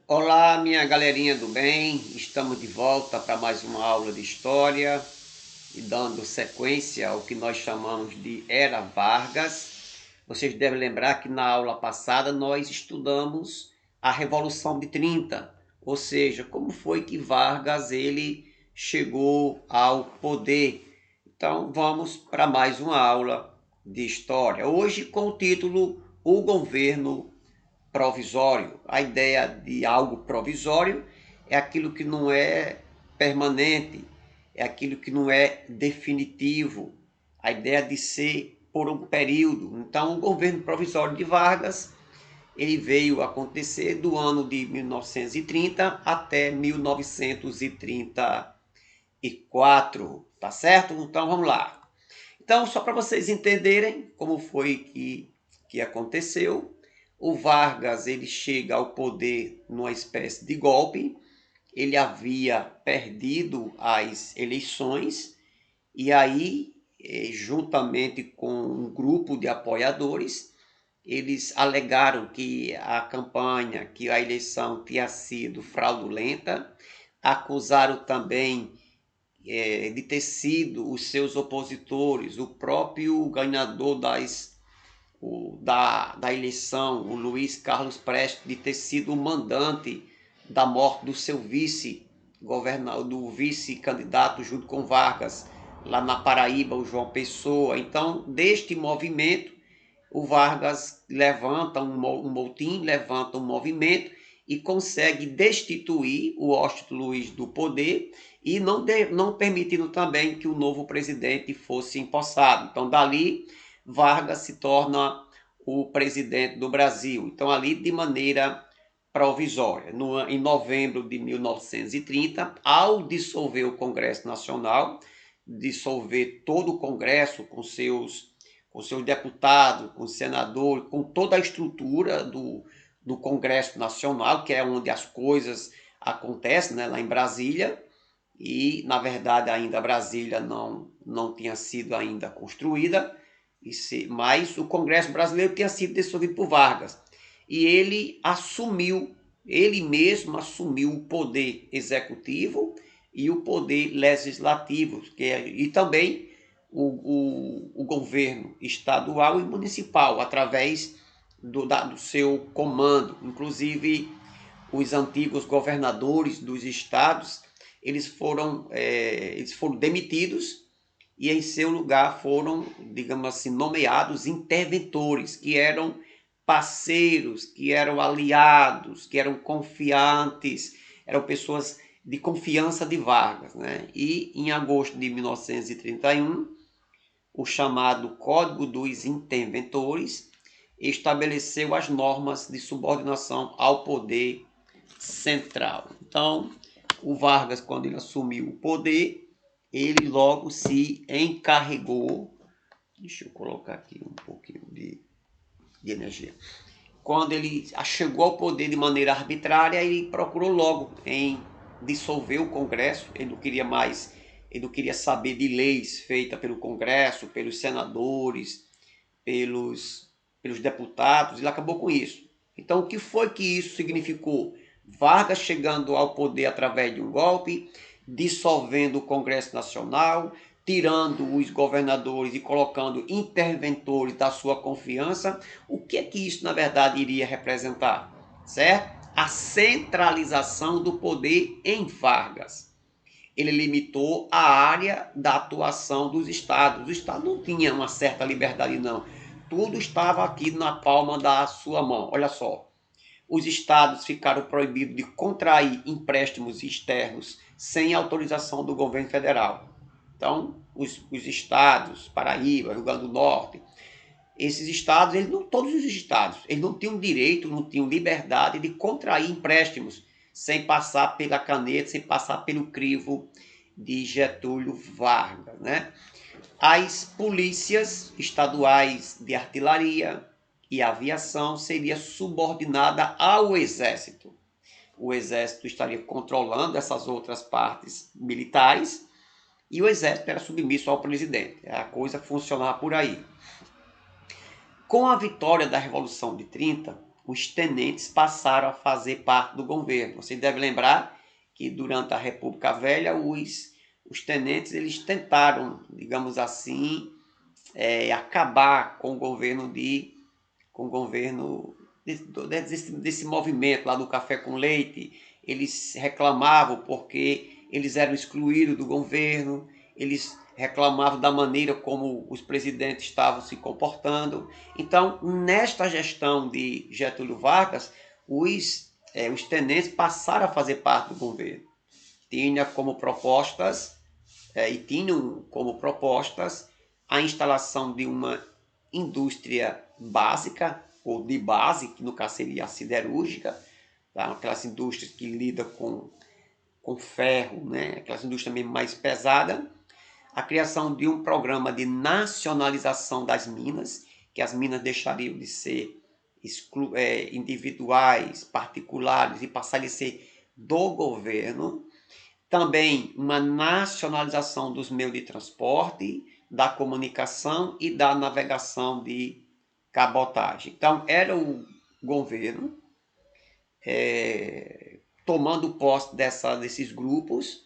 Olá, minha galerinha do bem, estamos de volta para mais uma aula de história e dando sequência ao que nós chamamos de Era Vargas. Vocês devem lembrar que na aula passada nós estudamos a Revolução de 30, ou seja, como foi que Vargas ele chegou ao poder. Então vamos para mais uma aula de história, hoje com o título O Governo Provisório. A ideia de algo provisório é aquilo que não é permanente, é aquilo que não é definitivo. A ideia de ser por um período. Então, o governo provisório de Vargas, ele veio acontecer do ano de 1930 até 1934, tá certo? Então, vamos lá. Então, só para vocês entenderem como foi que aconteceu, o Vargas ele chega ao poder numa espécie de golpe. Ele havia perdido as eleições e aí, juntamente com um grupo de apoiadores, eles alegaram que a campanha, que a eleição tinha sido fraudulenta, acusaram também de ter sido os seus opositores, o próprio ganhador da eleição, o Luiz Carlos Prestes, de ter sido o mandante da morte do seu vice-governador, do vice-candidato junto com Vargas, lá na Paraíba, o João Pessoa. Então, deste movimento, o Vargas levanta um motim, levanta um movimento e consegue destituir o Washington Luiz do poder e não permitindo também que o novo presidente fosse empossado. Então, dali, Vargas se torna o presidente do Brasil. Então, ali de maneira provisória. Em novembro de 1930, ao dissolver o Congresso Nacional, dissolver todo o Congresso com seus deputados, com senadores, com toda a estrutura do Congresso Nacional, que é onde as coisas acontecem, né, lá em Brasília, e na verdade ainda Brasília não tinha sido ainda construída, mas o Congresso brasileiro tinha sido dissolvido por Vargas. E ele mesmo assumiu o poder executivo e o poder legislativo, e também o governo estadual e municipal, através do seu comando. Inclusive, os antigos governadores dos estados, eles foram demitidos e em seu lugar foram, digamos assim, nomeados interventores, que eram parceiros, que eram aliados, que eram confiantes, eram pessoas de confiança de Vargas, né? E em agosto de 1931, o chamado Código dos Interventores estabeleceu as normas de subordinação ao poder central. Então, o Vargas, quando ele assumiu o poder, ele logo se encarregou. Deixa eu colocar aqui um pouquinho de energia. Quando ele chegou ao poder de maneira arbitrária, ele procurou logo em dissolver o Congresso. Ele não queria saber de leis feitas pelo Congresso, pelos senadores, pelos deputados. Ele acabou com isso. Então, o que foi que isso significou? Vargas chegando ao poder através de um golpe, dissolvendo o Congresso Nacional, tirando os governadores e colocando interventores da sua confiança. O que é que isso, na verdade, iria representar? Certo? A centralização do poder em Vargas. Ele limitou a área da atuação dos estados. Os estados não tinham uma certa liberdade, não. Tudo estava aqui na palma da sua mão. Olha só. Os estados ficaram proibidos de contrair empréstimos externos sem autorização do governo federal. Então, os estados, Paraíba, Rio Grande do Norte, esses estados, todos os estados, eles não tinham direito, não tinham liberdade de contrair empréstimos sem passar pela caneta, sem passar pelo crivo de Getúlio Vargas, né? As polícias estaduais de artilharia e aviação seria subordinada ao exército. O exército estaria controlando essas outras partes militares e o exército era submisso ao presidente. A coisa funcionava por aí. Com a vitória da Revolução de 30, os tenentes passaram a fazer parte do governo. Você deve lembrar que durante a República Velha, os tenentes eles tentaram, digamos assim, acabar com o governo desse movimento lá do café com leite. Eles reclamavam porque eles eram excluídos do governo, eles reclamavam da maneira como os presidentes estavam se comportando. Então, nesta gestão de Getúlio Vargas, os tenentes passaram a fazer parte do governo. Tinham como propostas a instalação de uma indústria básica, ou de base, que no caso seria a siderúrgica, tá? Aquelas indústrias que lidam com ferro, né? Aquelas indústrias mesmo mais pesadas. A criação de um programa de nacionalização das minas, que as minas deixariam de ser individuais, particulares, e passariam a ser do governo. Também uma nacionalização dos meios de transporte, da comunicação e da navegação de cabotagem. Então, era o governo tomando posse desses grupos,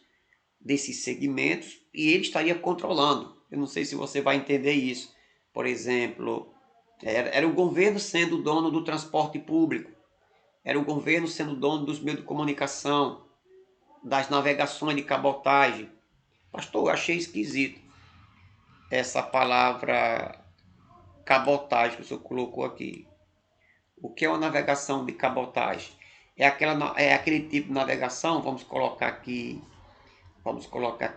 desses segmentos, e ele estaria controlando. Eu não sei se você vai entender isso. Por exemplo, era o governo sendo dono do transporte público, era o governo sendo dono dos meios de comunicação, das navegações de cabotagem. Pastor, eu achei esquisito essa palavra cabotagem que o senhor colocou aqui. O que é uma navegação de cabotagem? É aquele tipo de navegação, vamos colocar aqui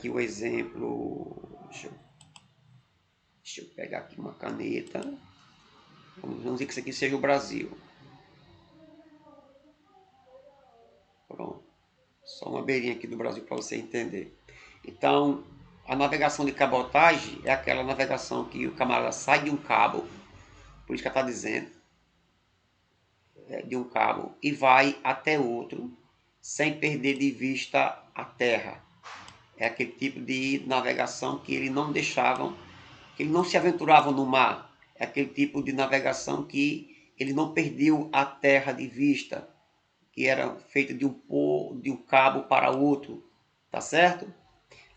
o exemplo. Deixa eu pegar aqui uma caneta. Vamos dizer que isso aqui seja o Brasil. Pronto. Só uma beirinha aqui do Brasil para você entender. Então, a navegação de cabotagem é aquela navegação que o camarada sai de um cabo, por isso que ela está dizendo, de um cabo, e vai até outro, sem perder de vista a terra. É aquele tipo de navegação que eles não deixavam, que eles não se aventuravam no mar. É aquele tipo de navegação que ele não perdeu a terra de vista, que era feita de um cabo para outro, tá certo?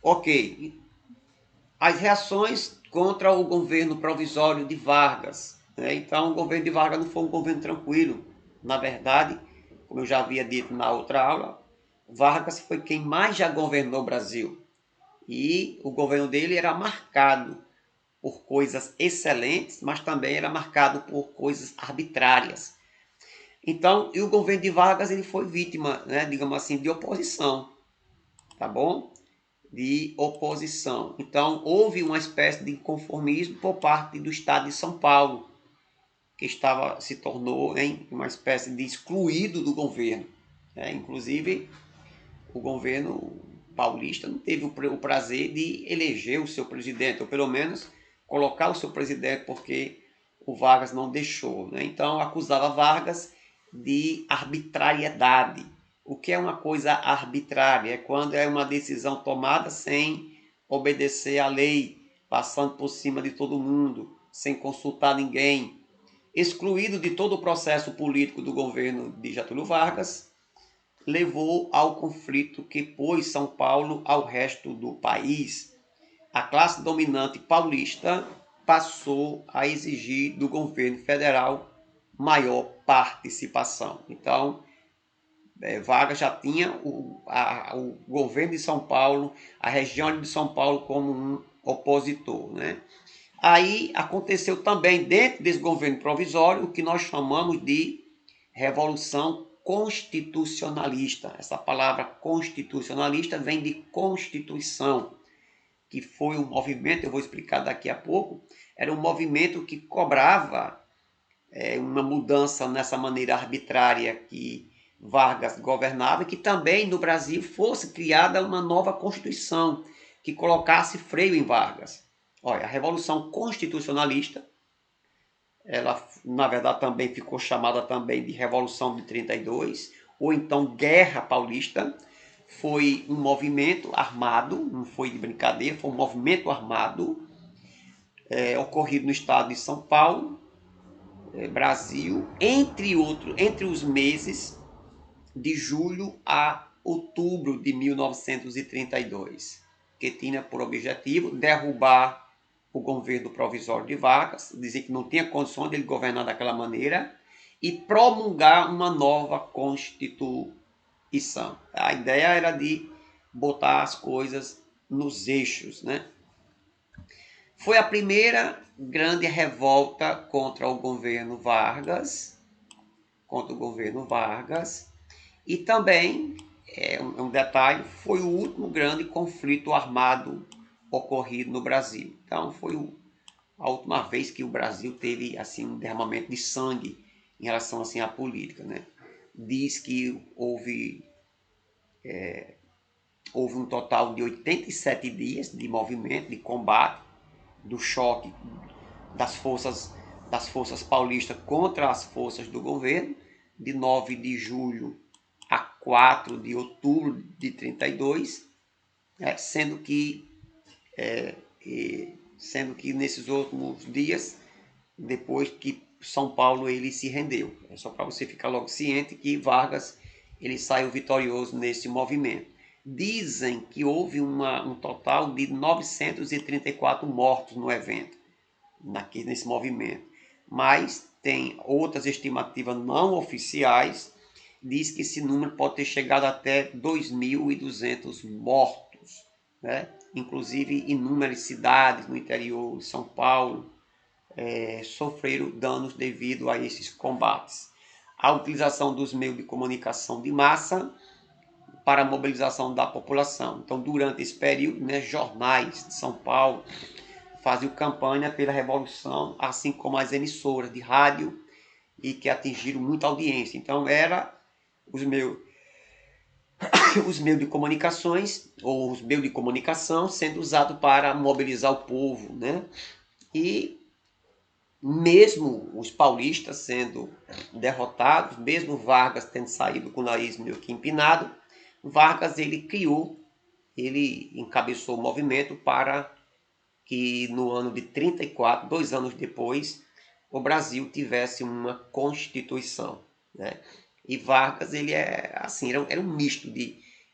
Ok. As reações contra o governo provisório de Vargas, né? Então, o governo de Vargas não foi um governo tranquilo. Na verdade, como eu já havia dito na outra aula, Vargas foi quem mais já governou o Brasil. E o governo dele era marcado por coisas excelentes, mas também era marcado por coisas arbitrárias. Então, e o governo de Vargas ele foi vítima, né, digamos assim, de oposição, tá bom? De oposição. Então, houve uma espécie de inconformismo por parte do Estado de São Paulo, que se tornou, né, uma espécie de excluído do governo. Né? Inclusive, o governo paulista não teve o prazer de eleger o seu presidente, ou pelo menos colocar o seu presidente, porque o Vargas não deixou. Né? Então, acusava Vargas de arbitrariedade. O que é uma coisa arbitrária? É quando é uma decisão tomada sem obedecer à lei, passando por cima de todo mundo, sem consultar ninguém, excluído de todo o processo político do governo de Getúlio Vargas, levou ao conflito que pôs São Paulo ao resto do país. A classe dominante paulista passou a exigir do governo federal maior participação. Então, Vargas já tinha o governo de São Paulo, a região de São Paulo como um opositor, né? Aí aconteceu também dentro desse governo provisório o que nós chamamos de Revolução Constitucionalista. Essa palavra constitucionalista vem de Constituição, que foi um movimento, eu vou explicar daqui a pouco, era um movimento que cobrava uma mudança nessa maneira arbitrária que Vargas governava, e que também no Brasil fosse criada uma nova Constituição que colocasse freio em Vargas. Olha, a Revolução Constitucionalista, ela na verdade também ficou chamada também de Revolução de 32, ou então Guerra Paulista, foi um movimento armado, não foi de brincadeira, foi um movimento armado ocorrido no estado de São Paulo, Brasil, entre os meses de julho a outubro de 1932, que tinha por objetivo derrubar o governo provisório de Vargas, dizer que não tinha condições de ele governar daquela maneira e promulgar uma nova Constituição. A ideia era de botar as coisas nos eixos, né? Foi a primeira grande revolta contra o governo Vargas, e também, um detalhe, foi o último grande conflito armado ocorrido no Brasil. Então, foi a última vez que o Brasil teve assim um derramamento de sangue em relação assim à política, né? Diz que houve um total de 87 dias de movimento, de combate, do choque das forças paulistas contra as forças do governo, de 9 de julho a 4 de outubro de 32, sendo que nesses últimos dias, depois que São Paulo ele se rendeu. É só para você ficar logo ciente que Vargas ele saiu vitorioso nesse movimento. Dizem que houve um total de 934 mortos no evento, nesse movimento. Mas tem outras estimativas não oficiais, diz que esse número pode ter chegado até 2.200 mortos, né? Inclusive inúmeras cidades no interior de São Paulo sofreram danos devido a esses combates. A utilização dos meios de comunicação de massa para a mobilização da população. Então, durante esse período, né, jornais de São Paulo faziam campanha pela revolução, assim como as emissoras de rádio, e que atingiram muita audiência. Então, era os meios de comunicações, ou os meios de comunicação sendo usados para mobilizar o povo, né? E mesmo os paulistas sendo derrotados, mesmo Vargas tendo saído com o nariz meio que empinado, Vargas ele encabeçou o movimento para que no ano de 34, 2 anos depois, o Brasil tivesse uma Constituição, né? E Vargas ele era um misto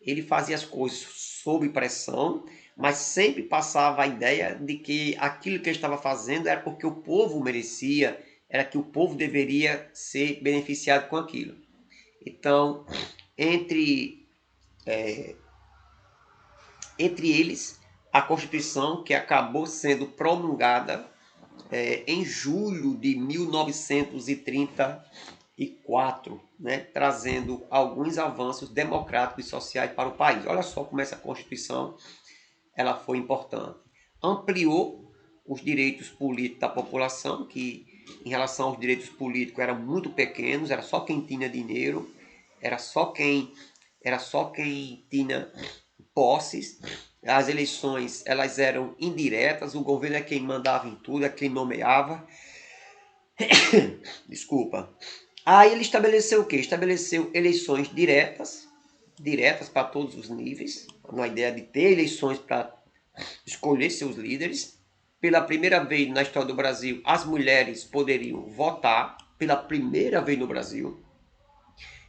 ele fazia as coisas sob pressão, mas sempre passava a ideia de que aquilo que ele estava fazendo era porque o povo merecia, era que o povo deveria ser beneficiado com aquilo. Então, entre eles, a Constituição, que acabou sendo promulgada em julho de 1934, né, trazendo alguns avanços democráticos e sociais para o país. Olha só como essa Constituição ela foi importante. Ampliou os direitos políticos da população, que em relação aos direitos políticos eram muito pequenos, era só quem tinha dinheiro, era só quem tinha posses. As eleições elas eram indiretas, o governo é quem mandava em tudo, é quem nomeava. Desculpa. Aí ele estabeleceu o quê? Estabeleceu eleições diretas para todos os níveis, na ideia de ter eleições para escolher seus líderes. Pela primeira vez na história do Brasil, as mulheres poderiam votar, pela primeira vez no Brasil.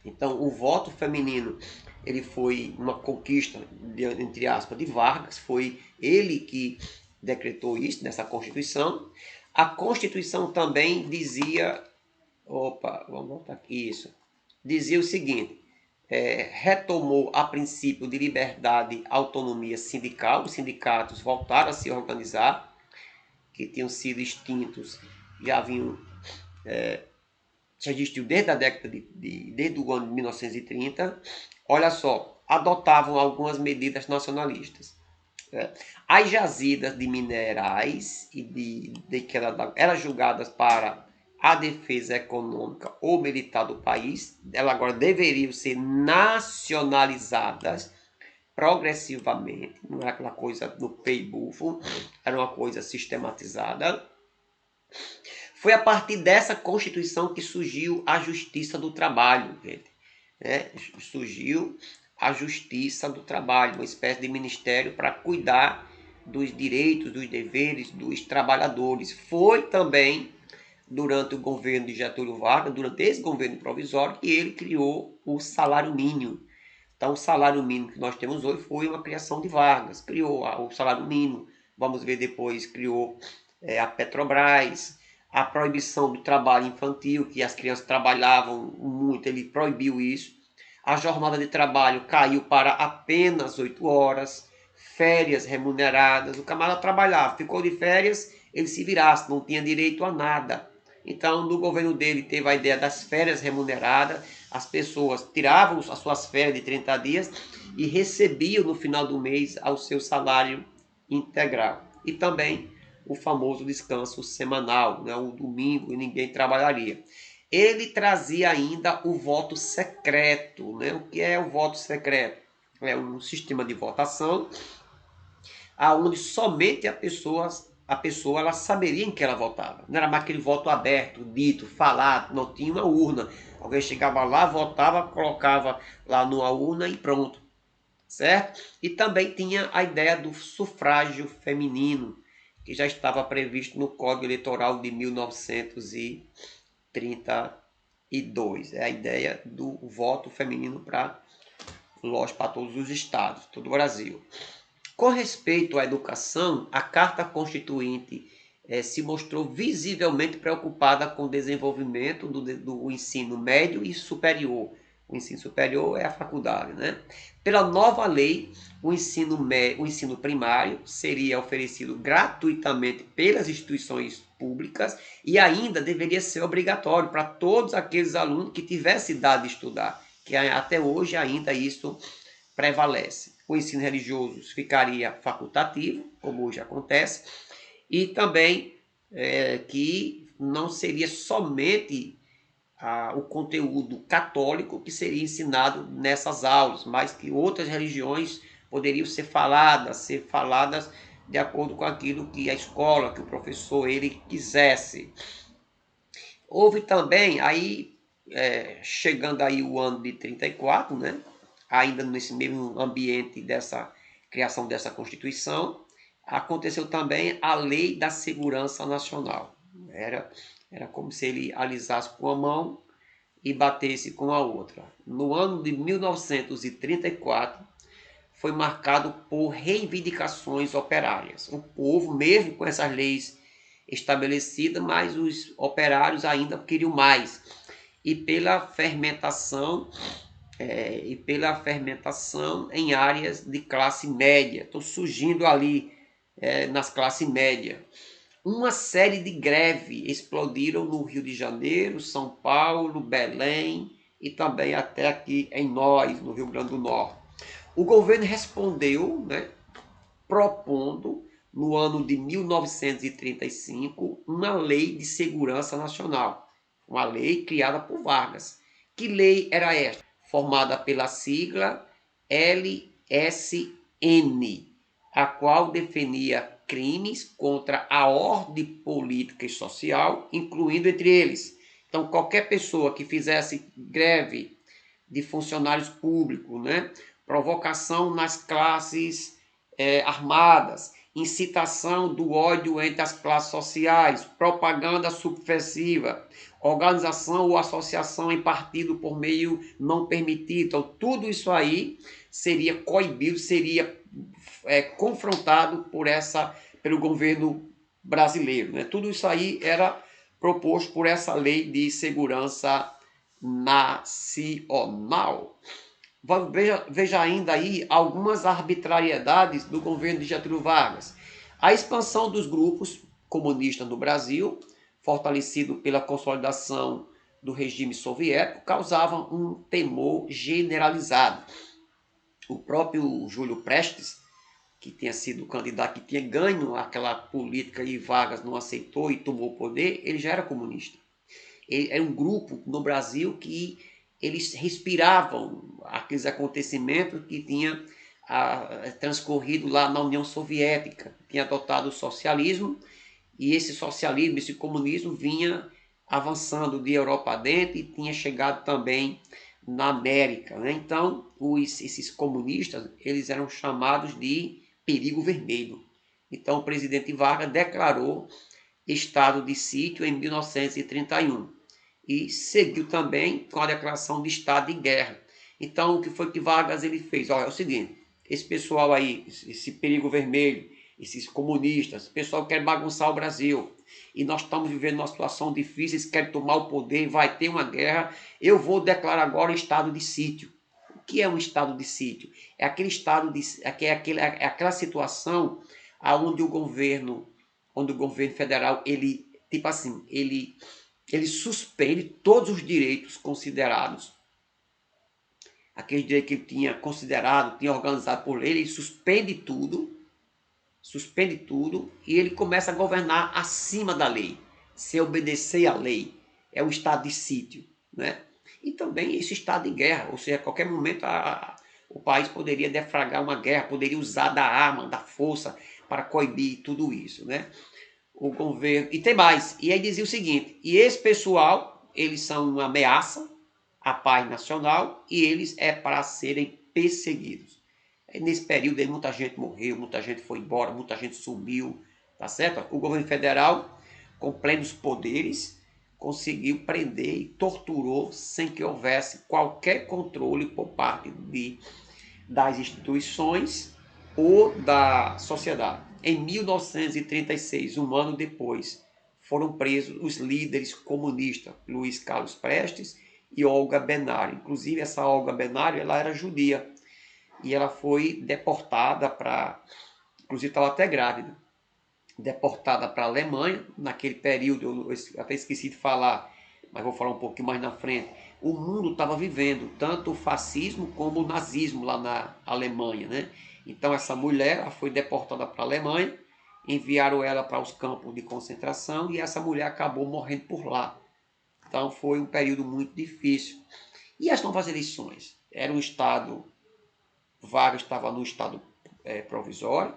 Então, o voto feminino ele foi uma conquista, entre aspas, de Vargas. Foi ele que decretou isso nessa Constituição. A Constituição também dizia... vamos voltar aqui, isso. Dizia o seguinte, retomou a princípio de liberdade e autonomia sindical. Os sindicatos voltaram a se organizar, que tinham sido extintos, já existiu desde a década desde o ano de 1930. Olha só, adotavam algumas medidas nacionalistas. As jazidas de minerais e de queda d'água eram julgadas para a defesa econômica ou militar do país. Elas agora deveriam ser nacionalizadas progressivamente. Não era aquela coisa no pei-bufo, era uma coisa sistematizada. Foi a partir dessa Constituição que surgiu a Justiça do Trabalho, gente. Surgiu a Justiça do Trabalho, uma espécie de ministério para cuidar dos direitos, dos deveres dos trabalhadores. Foi também durante o governo de Getúlio Vargas, durante esse governo provisório, que ele criou o salário mínimo. Então, o salário mínimo que nós temos hoje foi uma criação de Vargas, criou o salário mínimo, vamos ver depois, criou a Petrobras, a proibição do trabalho infantil, que as crianças trabalhavam muito, ele proibiu isso. A jornada de trabalho caiu para apenas 8 horas, férias remuneradas, o camarada trabalhava, ficou de férias, ele se virasse, não tinha direito a nada. Então, no governo dele, teve a ideia das férias remuneradas, as pessoas tiravam as suas férias de 30 dias e recebiam no final do mês ao seu salário integral. E também o famoso descanso semanal, né? O domingo e ninguém trabalharia. Ele trazia ainda o voto secreto, né? O que é o voto secreto? É um sistema de votação aonde somente a pessoa ela saberia em que ela votava. Não era mais aquele voto aberto, dito, falado, não tinha uma urna. Alguém chegava lá, votava, colocava lá numa urna e pronto, certo? E também tinha a ideia do sufrágio feminino, que já estava previsto no Código Eleitoral de 1932. É a ideia do voto feminino para todos os estados, todo o Brasil. Com respeito à educação, a Carta Constituinte se mostrou visivelmente preocupada com o desenvolvimento do ensino médio e superior. O ensino superior é a faculdade, né? Pela nova lei, o ensino primário seria oferecido gratuitamente pelas instituições públicas e ainda deveria ser obrigatório para todos aqueles alunos que tivessem idade de estudar, que até hoje ainda isso prevalece. O ensino religioso ficaria facultativo, como hoje acontece, e também que não seria somente o conteúdo católico que seria ensinado nessas aulas, mas que outras religiões poderiam ser faladas de acordo com aquilo que a escola, que o professor ele quisesse. Houve também aí chegando aí o ano de 34, né? Ainda nesse mesmo ambiente dessa criação dessa Constituição, aconteceu também a Lei da Segurança Nacional. Era como se ele alisasse com a mão e batesse com a outra. No ano de 1934, foi marcado por reivindicações operárias. O povo, mesmo com essas leis estabelecidas, mas os operários ainda queriam mais. E pela fermentação em áreas de classe média. Estão surgindo ali nas classes médias. Uma série de greves explodiram no Rio de Janeiro, São Paulo, Belém e também até aqui em nós, no Rio Grande do Norte. O governo respondeu, né, propondo, no ano de 1935, uma lei de segurança nacional. Uma lei criada por Vargas. Que lei era esta? Formada pela sigla LSN, a qual definia crimes contra a ordem política e social, incluindo entre eles. Então, qualquer pessoa que fizesse greve de funcionários públicos, né? Provocação nas classes armadas, incitação do ódio entre as classes sociais, propaganda subversiva, organização ou associação em partido por meio não permitido. Então, tudo isso aí seria coibido, seria confrontado pelo governo brasileiro, né? Tudo isso aí era proposto por essa lei de segurança nacional. Veja ainda aí algumas arbitrariedades do governo de Getúlio Vargas. A expansão dos grupos comunistas no Brasil, fortalecido pela consolidação do regime soviético, causava um temor generalizado. O próprio Júlio Prestes, que tinha sido o candidato, que tinha ganho aquela política e Vargas não aceitou e tomou o poder, ele já era comunista. Ele era um grupo no Brasil que eles respiravam aqueles acontecimentos que tinha transcorrido lá na União Soviética, tinha adotado o socialismo, e esse socialismo, esse comunismo vinha avançando de Europa dentro e tinha chegado também na América, né? Então, esses comunistas, eles eram chamados de perigo vermelho. Então, o presidente Vargas declarou estado de sítio em 1931 e seguiu também com a declaração de estado de guerra. Então, o que foi que Vargas ele fez? Olha, é o seguinte, esse pessoal aí, esse perigo vermelho, esses comunistas, o pessoal quer bagunçar o Brasil, e nós estamos vivendo uma situação difícil, eles querem tomar o poder, vai ter uma guerra, eu vou declarar agora estado de sítio. O que é um estado de sítio? É aquele estado de, é aquela situação onde o governo federal, ele, tipo assim, ele suspende todos os direitos considerados, aquele direito que ele tinha considerado, tinha organizado por lei, ele suspende tudo e ele começa a governar acima da lei, sem obedecer à lei. É o estado de sítio, né? E também esse estado de guerra, ou seja, a qualquer momento o país poderia deflagrar uma guerra, poderia usar da arma, da força para coibir tudo isso, né? O governo. E tem mais. E aí dizia o seguinte: e esse pessoal, eles são uma ameaça à paz nacional e eles é para serem perseguidos. Nesse período aí, muita gente morreu, muita gente foi embora, muita gente sumiu, tá certo? O governo federal, com plenos poderes, conseguiu prender e torturou sem que houvesse qualquer controle por parte das instituições ou da sociedade. Em 1936, um ano depois, foram presos os líderes comunistas, Luiz Carlos Prestes e Olga Benário. Inclusive, essa Olga Benário, ela era judia e ela foi deportada para, inclusive estava até grávida, deportada para a Alemanha. Naquele período, eu até esqueci de falar, mas vou falar um pouquinho mais na frente, o mundo estava vivendo tanto o fascismo como o nazismo lá na Alemanha, né? Então essa mulher foi deportada para a Alemanha, enviaram ela para os campos de concentração e essa mulher acabou morrendo por lá. Então foi um período muito difícil. E as novas eleições? Era um estado, Vargas estava no estado provisório,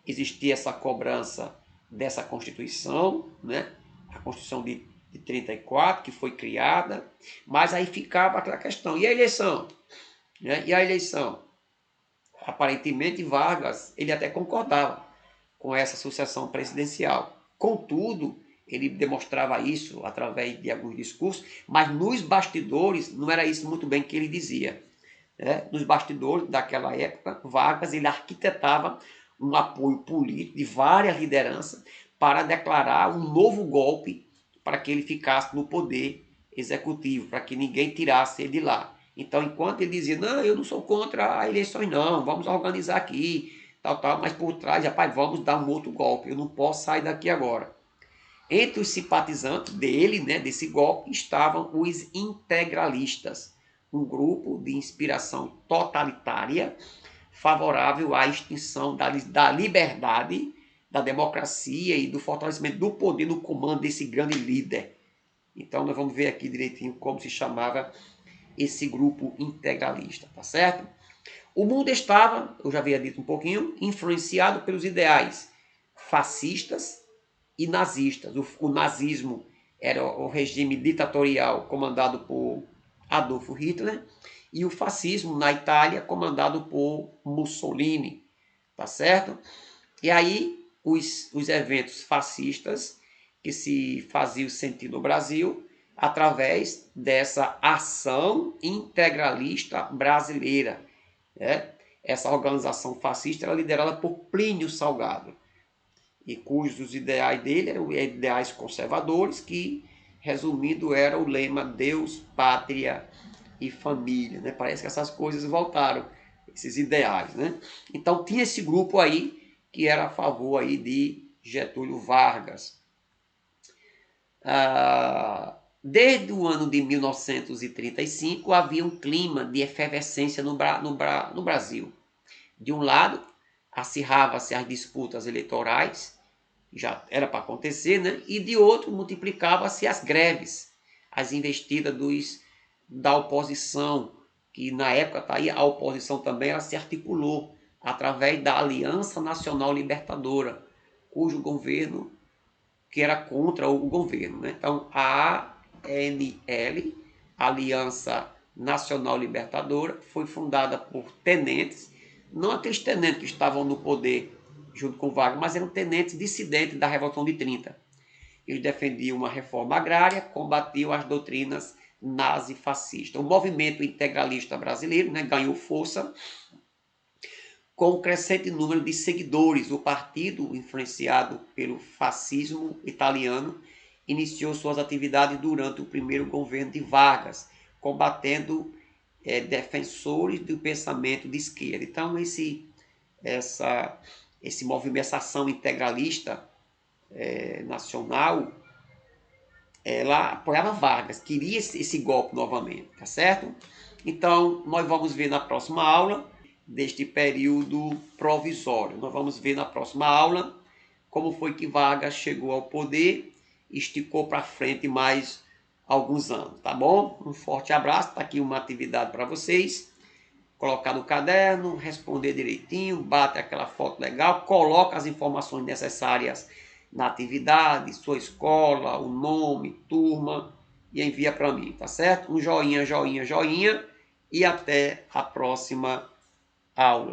existia essa cobrança dessa Constituição, né? A Constituição de 34, que foi criada, mas aí ficava aquela questão, e a eleição? Né? E a eleição? Aparentemente, Vargas, ele até concordava com essa sucessão presidencial. Contudo, ele demonstrava isso através de alguns discursos, mas nos bastidores não era isso muito bem que ele dizia. Né? Nos bastidores daquela época, Vargas ele arquitetava um apoio político de várias lideranças para declarar um novo golpe para que ele ficasse no poder executivo, para que ninguém tirasse ele de lá. Então, enquanto ele dizia, não, eu não sou contra as eleições não, vamos organizar aqui, tal, mas por trás, rapaz, vamos dar um outro golpe, eu não posso sair daqui agora. Entre os simpatizantes dele, né, desse golpe, estavam os integralistas, um grupo de inspiração totalitária, favorável à extinção da liberdade, da democracia e do fortalecimento do poder no comando desse grande líder. Então nós vamos ver aqui direitinho como se chamava esse grupo integralista, tá certo? O mundo estava, eu já havia dito um pouquinho, influenciado pelos ideais fascistas e nazistas. O nazismo era o regime ditatorial comandado por Adolfo Hitler e o fascismo na Itália comandado por Mussolini, tá certo? E aí os eventos fascistas que se faziam sentir no Brasil através dessa ação integralista brasileira, né? Essa organização fascista era liderada por Plínio Salgado, e cujos ideais dele eram ideais conservadores, que, resumindo, era o lema Deus, Pátria e Família. Né? Parece que essas coisas voltaram, esses ideais. Né? Então tinha esse grupo aí que era a favor aí de Getúlio Vargas. Desde o ano de 1935 havia um clima de efervescência no Brasil. De um lado, acirrava-se as disputas eleitorais, já era para acontecer, né? E de outro, multiplicava-se as greves, as investidas da oposição, que na época tá aí, a oposição também ela se articulou através da Aliança Nacional Libertadora, cujo governo que era contra o governo. Né? Então, a ANL, Aliança Nacional Libertadora, foi fundada por tenentes, não aqueles tenentes que estavam no poder junto com Vargas, mas eram tenentes dissidentes da Revolução de 30. Eles defendiam uma reforma agrária, combatiam as doutrinas nazi-fascistas. O movimento integralista brasileiro, né, ganhou força com o crescente número de seguidores. O partido, influenciado pelo fascismo italiano, iniciou suas atividades durante o primeiro governo de Vargas, combatendo defensores do pensamento de esquerda. Então, esse movimento, essa ação integralista nacional, ela apoiava Vargas, queria esse golpe novamente, tá certo? Então, nós vamos ver na próxima aula deste período provisório. Nós vamos ver na próxima aula como foi que Vargas chegou ao poder e esticou para frente mais alguns anos, tá bom? Um forte abraço, está aqui uma atividade para vocês. Colocar no caderno, responder direitinho, bate aquela foto legal, coloca as informações necessárias na atividade, sua escola, o nome, turma, e envia para mim, tá certo? Um joinha, joinha, joinha, e até a próxima aula.